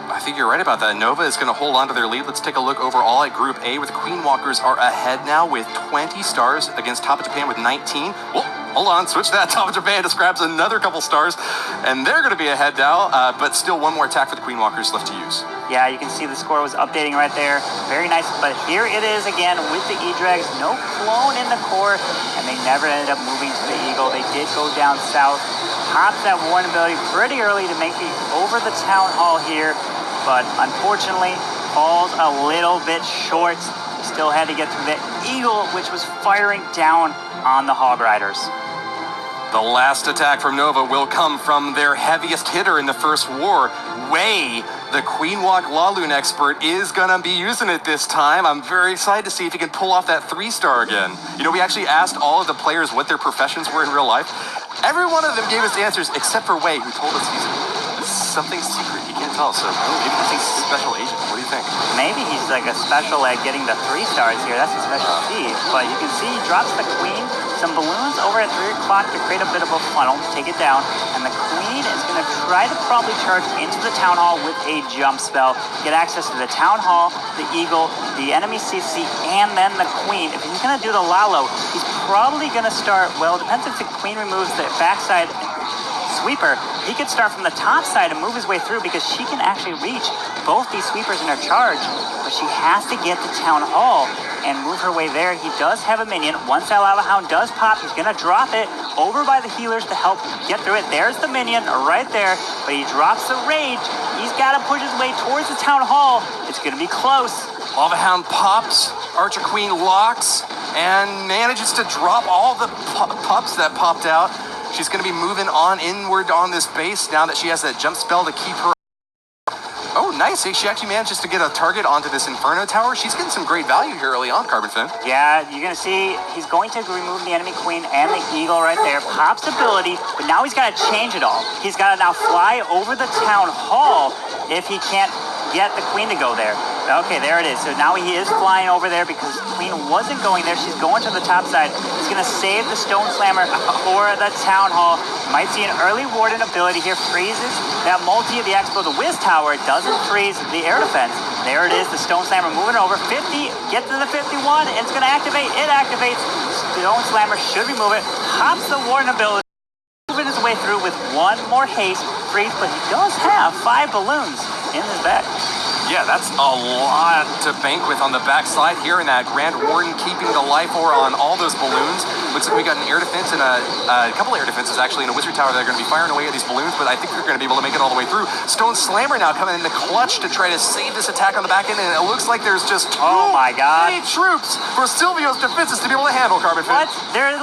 I think you're right about that. Nova is going to hold on to their lead. Let's take a look overall at Group A, where the Queen Walkers are ahead now with 20 stars against Top of Japan with 19. Whoa, hold on, switch that. Top of Japan just grabs another couple stars, and they're going to be ahead now, but still one more attack for the Queen Walkers left to use. Yeah, you can see the score was updating right there. Very nice, but here it is again with the E-Drags. No clone in the core, and they never ended up moving to the Eagle. They did go down south, popped that Warren ability pretty early to make it over the Town Hall here, but unfortunately falls a little bit short. Still had to get through the Eagle, which was firing down on the Hog Riders. The last attack from Nova will come from their heaviest hitter in the first war, Wei. The Queen Walk Laloon expert is going to be using it this time. I'm very excited to see if he can pull off that 3-star again. You know, we actually asked all of the players what their professions were in real life. Every one of them gave us answers except for Wei, who told us he's something secret. He can't tell us, so maybe he's a special agent. What do you think? Maybe he's like a special at getting the 3 stars here. That's a special feat. But you can see he drops the Queen, some balloons over at 3 o'clock to create a bit of a funnel to take it down. And the Queen is going to try to probably charge into the Town Hall with a jump spell, get access to the Town Hall, the Eagle, the enemy CC, and then the Queen. If he's going to do the Lalo, he's probably going to start, well, it depends if the Queen removes the backside sweeper. He could start from the top side and move his way through because she can actually reach both these sweepers in her charge, but she has to get to Town Hall and move her way there. He does have a minion. Once that Lava Hound does pop, he's going to drop it over by the healers to help get through it. There's the minion right there, but he drops the rage. He's got to push his way towards the Town Hall. It's going to be close. Lava Hound pops, Archer Queen locks, and manages to drop all the pups that popped out. She's going to be moving on inward on this base now that she has that jump spell to keep her. Oh, nice. She actually manages to get a target onto this Inferno Tower. She's getting some great value here early on, Carbon Fin. Yeah, you're going to see he's going to remove the enemy Queen and the Eagle right there. Pops ability, but now he's got to change it all. He's got to now fly over the Town Hall if he can't get the Queen to go there. Okay, there it is. So now he is flying over there because the Queen wasn't going there. She's going to the top side. He's going to save the Stone Slammer for the Town Hall. You might see an early Warden ability here. Freezes that multi of the Expo. The Wiz Tower doesn't freeze the air defense. There it is. The Stone Slammer moving over. 50. Get to the 51. It's going to activate. It activates. Stone Slammer should remove it. Hops the Warden ability. Moving his way through with one more haste. Freeze, but he does have 5 balloons in his bag. Yeah, that's a lot to bank with on the backside here in that Grand Warden keeping the life ore on all those balloons. Looks like we got an air defense and a couple air defenses actually in a Wizard Tower that are going to be firing away at these balloons, but I think they're going to be able to make it all the way through. Stone Slammer now coming in the clutch to try to save this attack on the back end, and it looks like there's just oh my god, many troops for Silvio's defenses to be able to handle, Carbon Fin. What?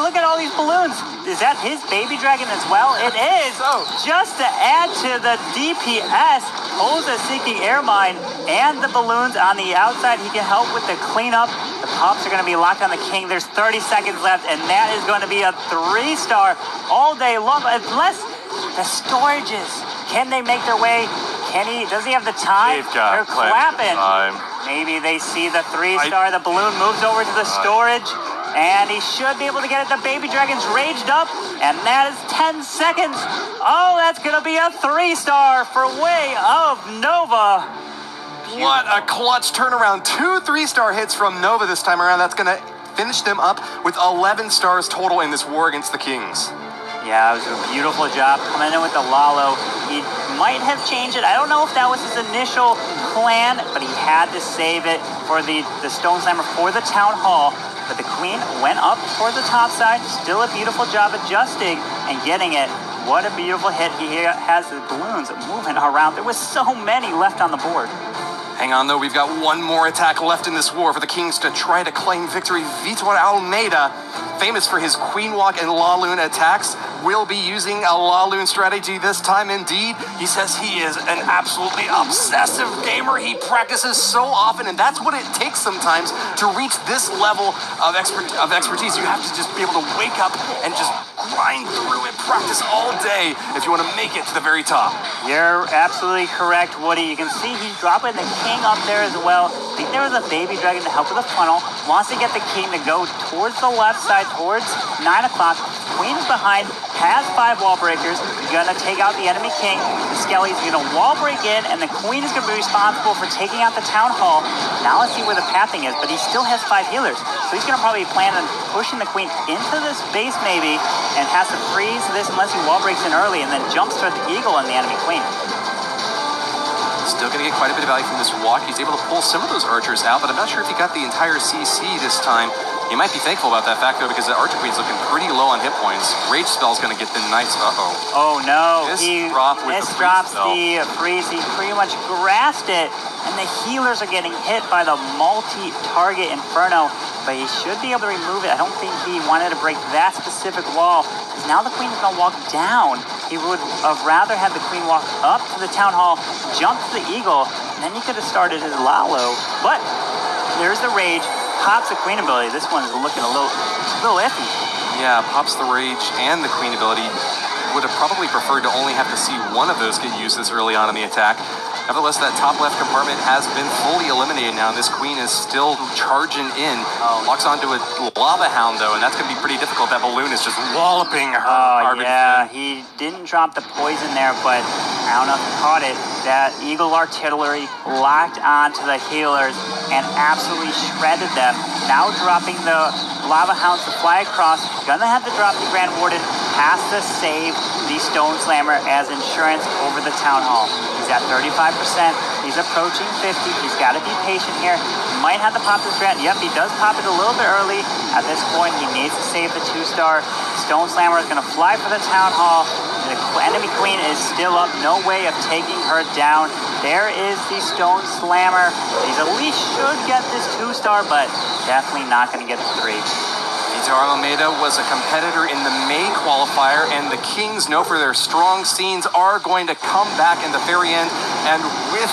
Look at all these balloons. Is that his baby dragon as well? It is. Oh. Just to add to the DPS, holds a seeking air mine and the balloons on the outside. He can help with the cleanup. The pops are going to be locked on the King. There's 30 seconds left, and that is going to be a 3-star all day long. Unless the storages, can they make their way? Does he have the time? They're clapping. Maybe they see the 3-star. The balloon moves over to the storage. And he should be able to get it. The baby dragon's raged up, and that is 10 seconds. Oh, that's going to be a 3-star for Way of Nova. What a clutch turnaround. 2 3-star hits from Nova this time around. That's going to finish them up with 11 stars total in this war against the Kings. Yeah, it was a beautiful job coming in with the Lalo. He might have changed it. I don't know if that was his initial plan, but he had to save it for the Stone Slammer for the Town Hall. But the Queen went up for the top side. Still a beautiful job adjusting and getting it. What a beautiful hit. He has the balloons moving around. There was so many left on the board. Hang on, though. We've got one more attack left in this war for the Kings to try to claim victory. Vitor Almeida, famous for his Queen Walk and La Lune attacks, will be using a La Lune strategy this time indeed. He says he is an absolutely obsessive gamer. He practices so often, and that's what it takes sometimes to reach this level of expertise. You have to just be able to wake up and just grind through and practice all day if you want to make it to the very top. You're absolutely correct, Woody. You can see he's dropping the king up there as well. I think there was a baby dragon to help with the funnel. Wants to get the king to go towards the left side, towards 9 o'clock. Queen is behind, has 5 wall breakers. Gonna take out the enemy king. The Skelly's gonna wall break in, and the queen is gonna be responsible for taking out the town hall. Now let's see where the pathing is, but he still has 5 healers. So he's gonna probably plan on pushing the queen into this base maybe, and has to freeze this unless he wall breaks in early and then jumps toward the eagle and the enemy queen. Still going to get quite a bit of value from this walk. He's able to pull some of those archers out, but I'm not sure if he got the entire CC this time. He might be thankful about that fact, though, because the Archer Queen's looking pretty low on hit points. Rage Spell's going to get the nice... Oh, no. He drops the freeze. He pretty much grasped it, and the healers are getting hit by the multi-target Inferno, but he should be able to remove it. I don't think he wanted to break that specific wall, because now the Queen's going to walk down. He would have rather had the Queen walk up to the Town Hall, jump to the Eagle, and then he could have started his Lalo. But there's the Rage. Pops the Queen ability. This one's looking a little iffy. Yeah, pops the Rage and the Queen ability. Would have probably preferred to only have to see one of those get used this early on in the attack. Nevertheless, that top left compartment has been fully eliminated now, and this Queen is still charging in. Locks onto a Lava Hound, though, and that's going to be pretty difficult. That balloon is just walloping her. Oh, yeah. He didn't drop the poison there, but I don't know if he caught it. That Eagle Artillery locked onto the healers and absolutely shredded them. Now dropping the Lava Hounds to fly across. Gonna have to drop the Grand Warden. Has to save the Stone Slammer as insurance over the Town Hall. He's at 35%. He's approaching 50. He's got to be patient here. He might have to pop this Grand. Yep, he does pop it a little bit early. At this point, he needs to save the 2-star. Stone Slammer is going to fly for the Town Hall. The enemy Queen is still up. No way of taking her down. There is the Stone Slammer. He's at least should get this 2-star, but definitely not going to get the 3. Vitor Almeida was a competitor in the May qualifier, and the Kings, known for their strong scenes, are going to come back in the very end. And with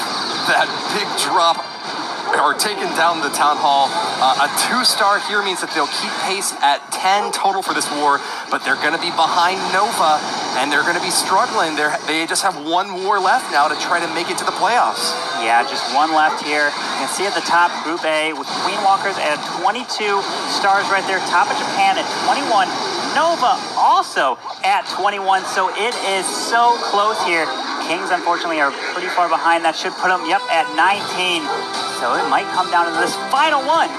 that big drop, or taking down the Town Hall, a 2-star here means that they'll keep pace at 10 total for this war, but they're going to be behind Nova, and they're going to be struggling. They just have one war left now to try to make it to the playoffs. Yeah, just one left here. You can see at the top, Group A, with Queen Walkers at 22 stars right there. Top of Japan at 21. Nova also at 21, so it is so close here. Kings, unfortunately, are pretty far behind. That should put them, at 19. So it might come down to this final one.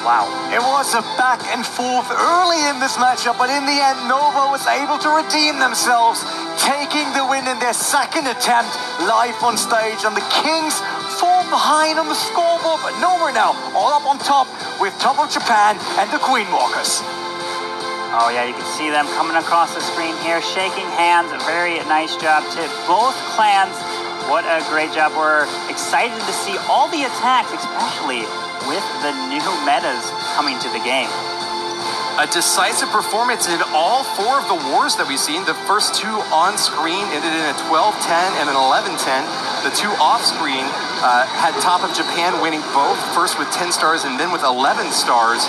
Wow. It was a back and forth early in this matchup, but in the end, Nova was able to redeem themselves, taking the win in their second attempt live on stage. And the Kings fall behind on the scoreboard, but Nova now all up on top with Top of Japan and the Queen Walkers. Oh yeah, you can see them coming across the screen here, shaking hands. A very nice job to both clans. What a great job. We're excited to see all the attacks, especially with the new metas coming to the game. A decisive performance in all 4 of the wars that we've seen. The first 2 on screen ended in a 12-10 and an 11-10. The 2 off screen had Top of Japan winning both, first with 10 stars and then with 11 stars.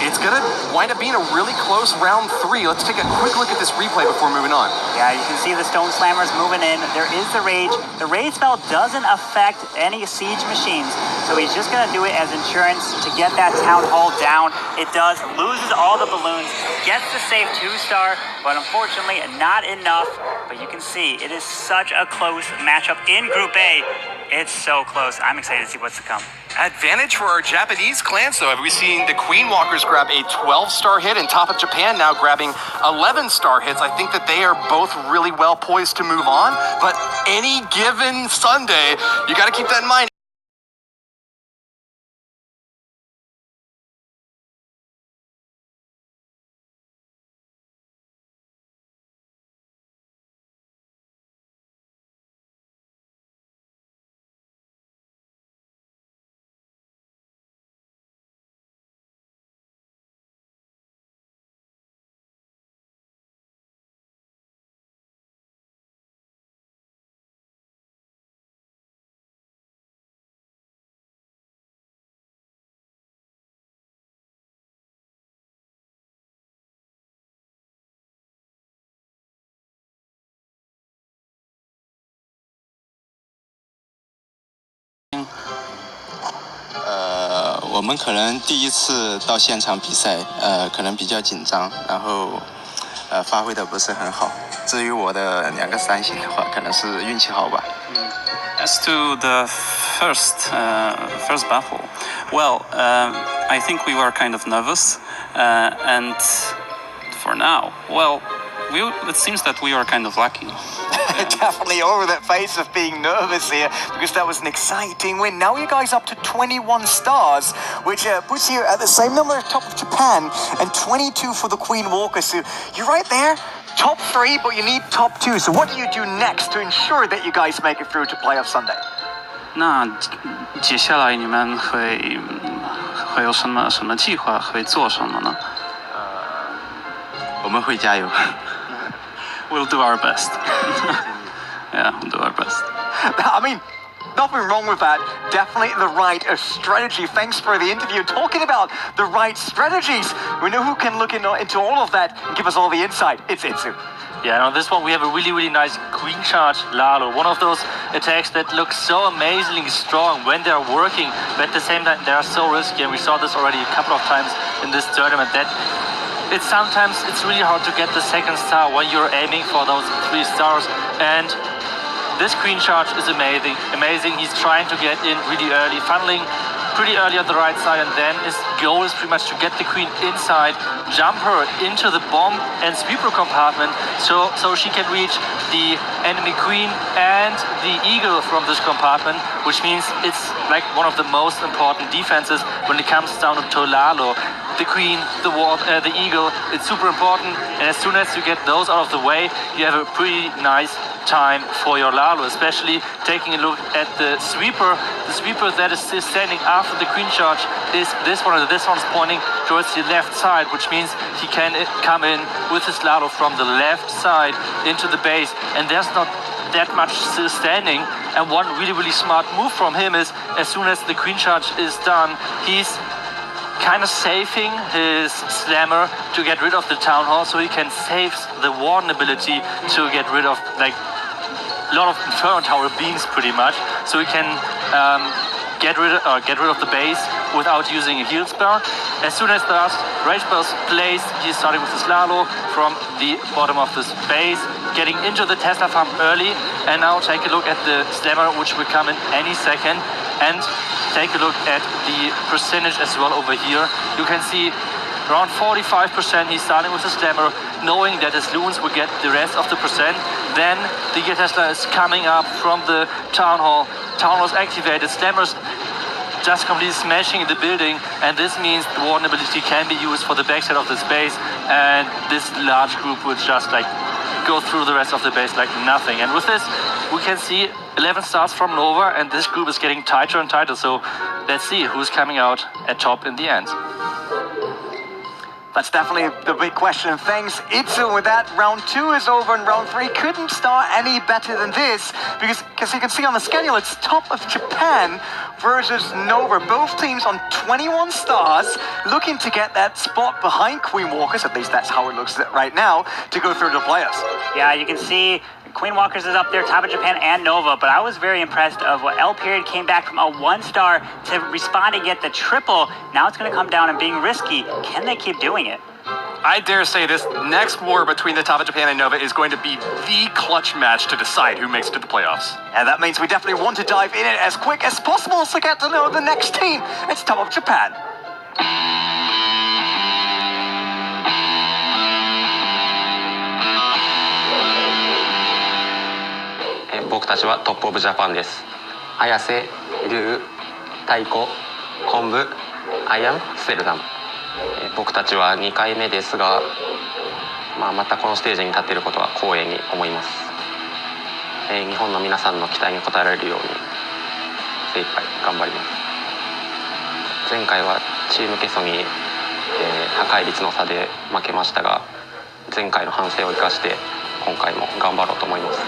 It's going to wind up being a really close round 3. Let's take a quick look at this replay before moving on. Yeah, you can see the Stone Slammers moving in. There is the Rage. The Rage spell doesn't affect any siege machines, so he's just going to do it as insurance to get that Town Hall down. It does, loses all the balloons, gets the safe 2-star, but unfortunately not enough. But you can see it is such a close matchup in Group A. It's so close. I'm excited to see what's to come. Advantage for our Japanese clans, though. Have we seen the Queen Walkers grab a 12-star hit, and Top of Japan now grabbing 11-star hits? I think that they are both really well poised to move on, but any given Sunday, you got to keep that in mind. 我们可能第一次到现场比赛，可能比较紧张，然后发挥的不是很好。至于我的2个3星的话，可能是运气好吧。As to the first battle, well, I think we were kind of nervous, and for now, well, it seems that we are kind of lucky. Definitely over that face of being nervous here, because that was an exciting win. Now you guys up to 21 stars, which puts you at the same number at top of Japan, and 22 for the Queen Walker. So you're right there, top 3, but you need top 2. So what do you do next to ensure that you guys make it through to playoff Sunday? 那接下来你们会有什么计划？会做什么呢？我们会加油。We'll do our best. Yeah, we'll do our best. I mean, nothing wrong with that. Definitely the right strategy. Thanks for the interview. Talking about the right strategies, we know who can look into all of that and give us all the insight. It's Itsu. Yeah, on this one we have a really nice queen charge Lalo. One of those attacks that looks so amazingly strong when they're working, but at the same time they are so risky, and we saw this already a couple of times in this tournament, that sometimes it's really hard to get the second star when you're aiming for those 3 stars. And this queen charge is amazing. He's trying to get in really early, funneling pretty early on the right side, and then his goal is pretty much to get the queen inside, jump her into the bomb and sweeper compartment, so she can reach the enemy queen and the eagle from this compartment, which means it's like one of the most important defenses when it comes down to Lalo. The queen, the eagle, it's super important, and as soon as you get those out of the way, you have a pretty nice time for your Lalo, especially taking a look at the sweeper. The sweeper that is still standing after the queen charge is this one, and this one's pointing towards the left side, which means he can come in with his Lalo from the left side into the base, and there's not that much still standing. And one really smart move from him is, as soon as the queen charge is done, he's kind of saving his slammer to get rid of the town hall, so he can save the warden ability to get rid of like a lot of inferno tower beams pretty much, so he can get rid of the base without using a heal spell. As soon as the last rage spell is placed, he's starting with his Lalo from the bottom of this base, getting into the Tesla farm early. And now take a look at the slammer, which will come in any second, and take a look at the percentage as well over here. You can see around 45% he's starting with the slammer, knowing that his loons will get the rest of the percent. Then the Gear Tesla is coming up from the town hall. Town hall is activated, slammer's just completely smashing the building, and this means the warden ability can be used for the backside of this base, and this large group will just like go through the rest of the base like nothing. And with this, we can see 11 stars from Nova, and this group is getting tighter and tighter, so let's see who's coming out at top in the end. That's definitely the big question. Thanks, Itsu. With that, round 2 is over, and round 3 couldn't start any better than this, because you can see on the schedule, it's top of Japan versus Nova. Both teams on 21 stars, looking to get that spot behind Queen Walkers, at least that's how it looks right now, to go through to the playoffs. Yeah, you can see Queen Walkers is up there, top of Japan and Nova, but I was very impressed of what L Period came back from a 1-star to respond and get the triple. Now it's going to come down and being risky. Can they keep doing it? I dare say this next war between the top of Japan and Nova is going to be the clutch match to decide who makes it to the playoffs. And that means we definitely want to dive in it as quick as possible to get to know the next team. It's top of Japan. 僕たちはトップオブジャパンです。綾瀬、龍、太鼓、昆布、アイアン、ステルダム。僕たちは2回目ですが、またこのステージに立っていることは光栄に思います。日本の皆さんの期待に応えられるように精一杯頑張ります。前回はチームケソに、破壊率の差で負けましたが、前回の反省を生かして今回も頑張ろうと思います。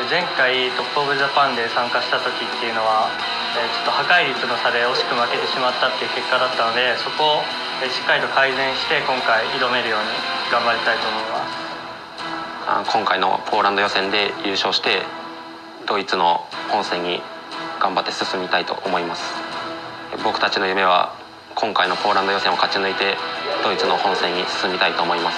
前回トップオブジャパンで参加した時っていうのは、ちょっと破壊率の差で惜しく負けてしまったっていう結果だったので、そこをしっかりと改善して今回挑めるように頑張りたいと思います。今回のポーランド予選で優勝してドイツの本戦に頑張って進みたいと思います。僕たちの夢は今回のポーランド予選を勝ち抜いてドイツの本戦に進みたいと思います。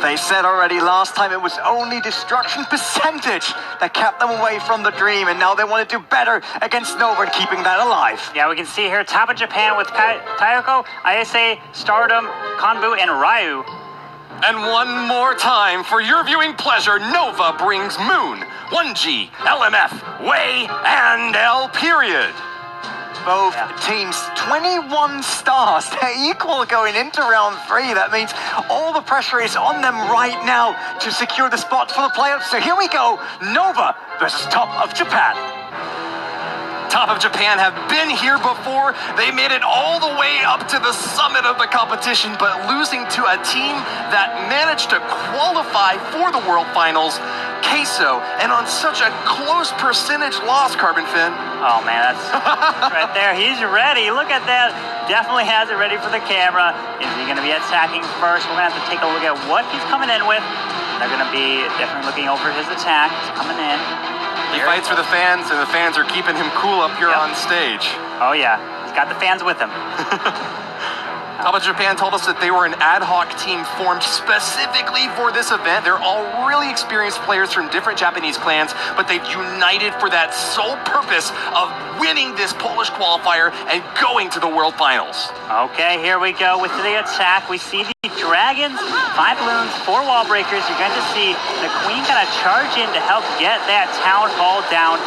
They said already last time it was only destruction percentage that kept them away from the dream, and now they want to do better against Nova, keeping that alive. Yeah, we can see here top of Japan with Tayoko, ISA, Stardom, Kanbu, and Ryu. And one more time, for your viewing pleasure, Nova brings Moon, 1G, LMF, Wei, and L period. Both teams 21 stars. They're equal going into round 3. That means all the pressure is on them right now to secure the spot for the playoffs. So here we go, Nova versus Top of Japan. Top of Japan have been here before. They made it all the way up to the summit of the competition, but losing to a team that managed to qualify for the World Finals, Queso, and on such a close percentage loss, Carbon Fin. Oh man, that's right there. He's ready. Look at that. Definitely has it ready for the camera. Is he going to be attacking first? We're going to have to take a look at what he's coming in with. They're going to be definitely looking over his attack. He's coming in. He fights for the fans, and the fans are keeping him cool up here on stage. Oh yeah, he's got the fans with him. Top of Japan told us that they were an ad hoc team formed specifically for this event. They're all really experienced players from different Japanese clans, but they've united for that sole purpose of winning this Polish qualifier and going to the World Finals. Okay, here we go with the attack. We see the dragons, 5 balloons, 4 wall breakers. You're going to see the queen kind of charge in to help get that town hall down.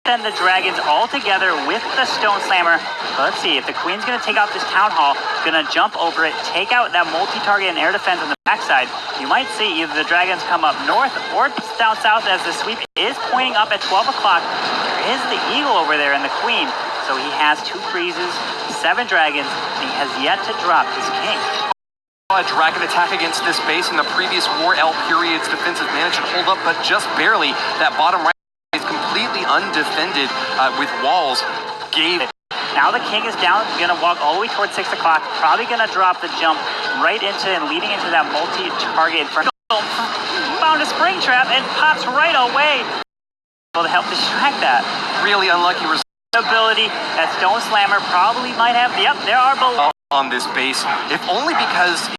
Then the dragons all together with the stone slammer. Let's see if the queen's going to take out this town hall, going to jump over it, take out that multi-target and air defense on the backside. You might see either the dragons come up north or down south as the sweep is pointing up at 12 o'clock. There is the eagle over there and the queen. So he has 2 freezes, 7 dragons, and he has yet to drop his king. A dragon attack against this base in the previous war. L period's defensive managed to hold up, but just barely. That bottom right is completely undefended with walls. Now the king is down, gonna walk all the way towards 6 o'clock, probably gonna drop the jump right into and leading into that multi-target inferno. Found a spring trap and pops right away. To help distract that. Really unlucky ability. That stone slammer probably might have, yep, there are below on this base, if only because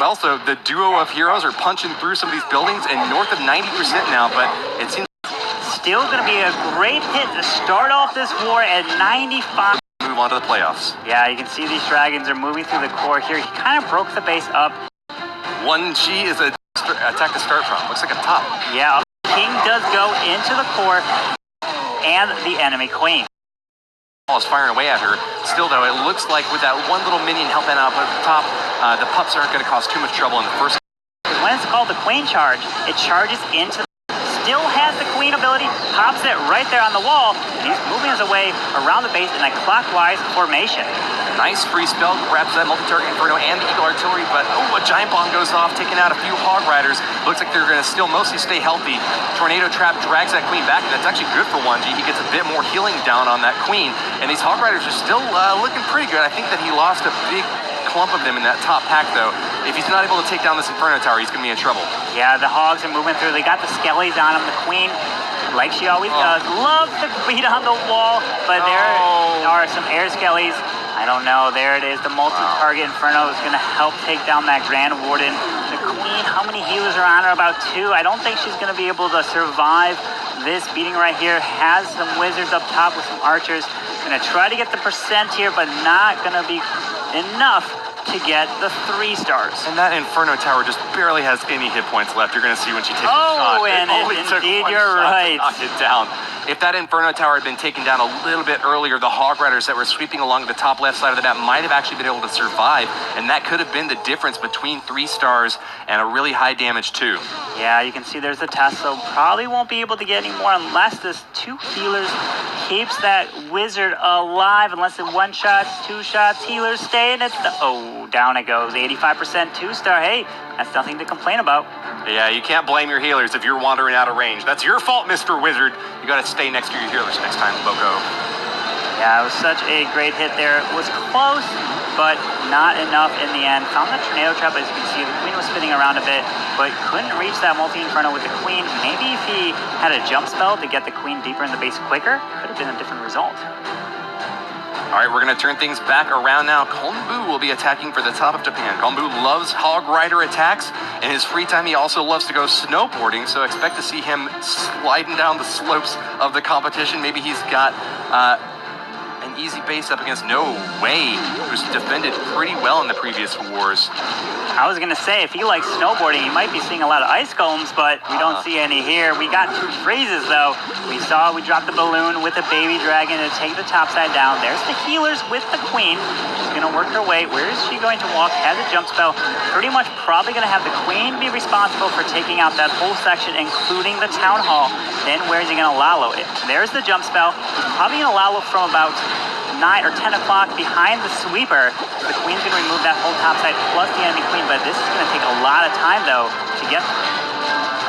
also the duo of heroes are punching through some of these buildings and north of 90% now, but it seems still going to be a great hit to start off this war at 95. Move on to the playoffs. Yeah, you can see these dragons are moving through the core here. He kind of broke the base up. 1G is a attack to start from. Looks like a top. Yeah, king does go into the core and the enemy queen. Is firing away at her. Still though, it looks like with that one little minion helping out at the top, the pups aren't going to cause too much trouble in the first. When it's called the queen charge, it charges into still has the queen ability, pops it right there on the wall, and he's moving his way around the base in a clockwise formation. Nice free spell, grabs that multi-target inferno and the eagle artillery, but a giant bomb goes off, taking out a few hog riders. Looks like they're going to still mostly stay healthy. Tornado trap drags that queen back, and that's actually good for 1G. He gets a bit more healing down on that queen, and these hog riders are still looking pretty good. I think that he lost a big clump of them in that top pack though. If he's not able to take down this inferno tower, he's gonna be in trouble. Yeah, the hogs are moving through. They got the skellies on him. The queen, like she always does, loves to beat on the wall, but there are some air skellies. I don't know. There it is. The multi-target inferno is gonna help take down that Grand Warden. The queen, how many healers are on her? About 2. I don't think she's gonna be able to survive this beating right here. Has some wizards up top with some archers. Gonna try to get the percent here, but not gonna be enough to get the 3 stars. And that Inferno Tower just barely has any hit points left. You're going to see when she takes a shot. Oh, and indeed, you're right. Knock it down. If that Inferno Tower had been taken down a little bit earlier, the Hog Riders that were sweeping along the top left side of the map might have actually been able to survive, and that could have been the difference between 3 stars and a really high damage 2. Yeah, you can see there's the test, so probably won't be able to get any more unless this 2 healers keeps that wizard alive, unless it 1 shots, 2 shots, healers stay, and it's the, down it goes, 85% 2-star. Hey, That's nothing to complain about. Yeah, you can't blame your healers if you're wandering out of range. That's your fault, Mr. Wizard. You gotta stay next to your healers next time, Boko. Yeah, it was such a great hit there. It was close, but not enough in the end. Found that tornado trap, as you can see. The queen was spinning around a bit, but couldn't reach that multi-inferno with the queen. Maybe if he had a jump spell to get the queen deeper in the base quicker, could have been a different result. All right, we're going to turn things back around now. Konbu will be attacking for the top of Japan. Konbu loves Hog Rider attacks. In his free time, he also loves to go snowboarding, so expect to see him sliding down the slopes of the competition. Maybe he's got an easy base up against No Way, who's defended pretty well in the previous wars. I was gonna say, if he likes snowboarding, he might be seeing a lot of ice combs, but we don't see any here. We got 2 freezes though. We dropped the balloon with the baby dragon to take the top side down. There's the healers with the queen. She's gonna work her way. Where is she going to walk? Has a jump spell. Pretty much probably gonna have the queen be responsible for taking out that whole section, including the town hall. Then where is he gonna Lalo it? There's the jump spell. He's probably gonna Lalo from about 9 or 10 o'clock behind the sweeper. The queen's gonna remove that whole top side plus the enemy queen, but this is gonna take a lot of time though to get.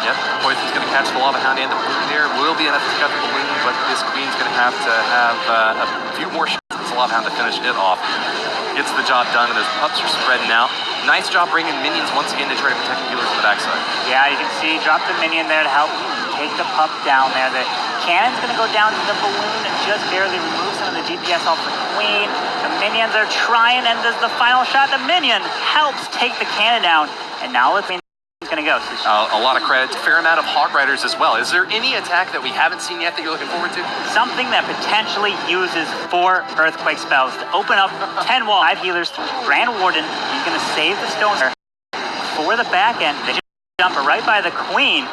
Yep, Poison's gonna catch the lava hound and the balloon there. Will be enough to cut the balloon, but this queen's gonna have to have a few more shots at this lava hound to finish it off. Gets the job done, and those pups are spreading out. Nice job bringing minions once again to try to protect the healers on the backside. Yeah, you can see, drop the minion there to help take the pup down there. The cannon's gonna go down to the balloon and just barely remove some of the DPS off the queen. The minions are trying, and does the final shot. The minion helps take the cannon down, and now the queen's gonna go. So A lot of credit, fair amount of Hog Riders as well. Is there any attack that we haven't seen yet that you're looking forward to? something that potentially uses 4 earthquake spells to open up 10 walls. 5 healers. Grand Warden, he's gonna save the stones for the back end. They jump right by the queen.